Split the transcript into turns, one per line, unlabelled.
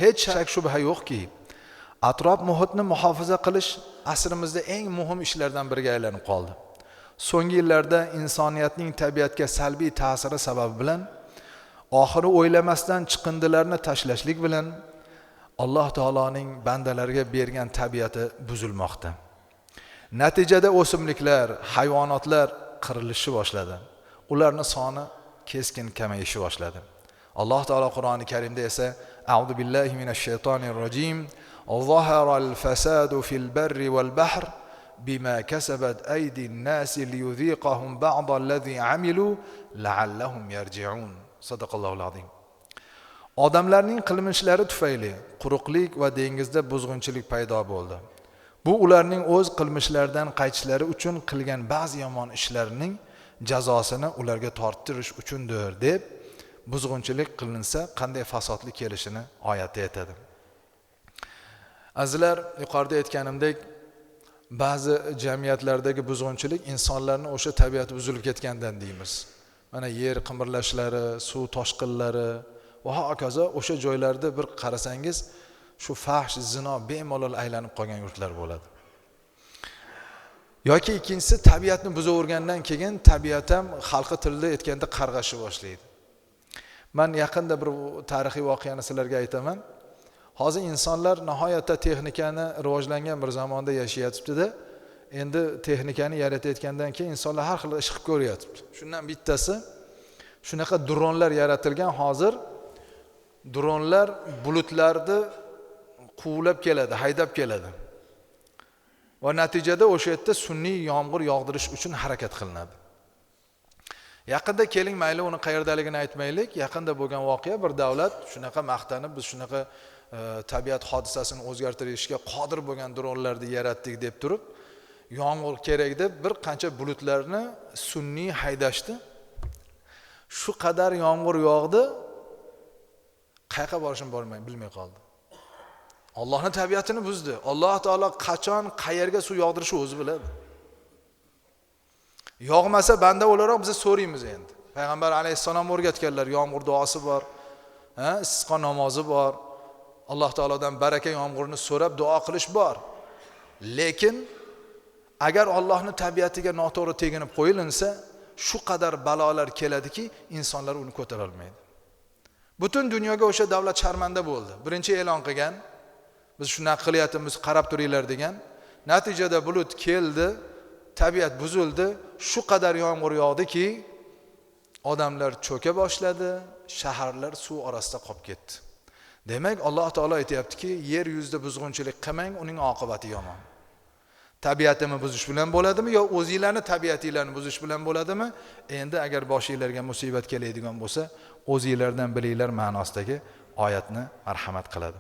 Hech shak shubha yo'qki, atrof muhitni muhofaza qilish asrimizda eng muhim ishlardan biriga aylanib qoldi. So'nggi yillarda insoniyatning tabiatga salbiy ta'siri sababi bilan oxiri o'ylamasdan chiqindilarni tashlashlik bilan Alloh taoloning bandalarga bergan tabiati buzilmoqda. Natijada o'simliklar, hayvonotlar qirilishni boshladi. Ularning soni keskin kamayishni boshladi. Alloh taolo Qur'oni Karimda esa A'udhu billahi minash shaytonir rojim Zaharal fasadu fil barri wal bahr bima kasabat aydin nasi liyudhiqahum ba'd allazi amilu la'allahum yarji'un. Sadaqallohul azim. Odamlarning qilmishlari tufayli quruqlik va dengizda buzg'unchilik paydo bo'ldi. Bu ularning o'z qilmishlaridan qaytishlari uchun qilgan ba'zi yomon ishlarining jazosini ularga torttirish uchundir deb buzg'unchilik qilinsa qanday fasodlik kelishini oyatda aytadi. Azizlar, yuqorida aytganimdek, ba'zi jamiyatlardagi buzg'unchilik insonlarning o'sha tabiati buzilib ketgandan deymiz. Mana yer qimirlashlari, suv toshqinlari va hokazo o'sha joylarda bir qarasangiz, shu fahsh, zino bemalol aylanib qolgan yurtlar bo'ladi. Yoki ikkinchisi, tabiatni buzavergandan keyin tabiat ham xalqi tilida aytganda qarg'ashni boshlaydi. Men yaqinda bir tarixiy voqeani sizlarga aytaman. Hozir insonlar nihoyatda texnikani rivojlangan bir zamonda yashayotibdi-da, endi texnikani yaratayotgandan keyin insonlar har xil ish qilib ko'ryapti. Shundan bittasi, shunaqa dronlar yaratilgan. Hozir dronlar bulutlarni quvlab keladi, haydab keladi. Va natijada o'sha yerda sun'iy yomg'ir yog'dirish uchun harakat qilinadi. Yaqinda keling, mayli uni qayerdaligini aytmaylik, yaqinda bo'lgan voqea, bir davlat shunaqa maqtanib, biz shunaqa tabiat hodisasini o'zgartirishga qodir bo'lgan dronlarni yaratdik deb turib, yomg'ir kerak deb bir qancha bulutlarni sun'iy haydashdi. Shu qadar yomg'ir yog'di, qayerga borishini bilmay qoldi. Allohning tabiatini buzdi. Alloh taolo qachon, qayerga suv yog'dirishni o'zi biladi. Yog'masa banda o'laroq biz so'raymiz endi. Payg'ambar alayhissalom o'rgatganlar, yomg'ir duosi bor, istisqo namozi bor. Alloh taolodan baraka yomg'irni so'rab duo qilish bor. Lekin agar Allohning tabiatiga noto'g'ri teginib qo'yilinsa, shu qadar balolar keladiki, insonlar uni ko'tara olmaydi. Butun dunyoga o'sha davlat sharmanda bo'ldi. Birinchi e'lon qilgan, biz shunaqa qilyapmiz, qarab turinglar degan. Natijada bulut keldi, tabiat buzildi, shu qadar yomg'ir yog'diki, odamlar cho'ka boshladi, shaharlar suv orasida qolib ketdi. Demak, Alloh taolo aytayaptiki, yer yuzida buzg'unchilik qilmang, uning oqibati yomon. Tabiatini buzish bilan bo'ladimi yo o'zingizlarning tabiatinglarni buzish bilan bo'ladimi? Endi agar boshingizlarga musibat keladigan bo'lsa, o'zingizlardan bilinglar ma'nosidagi oyatni marhamat qiladi.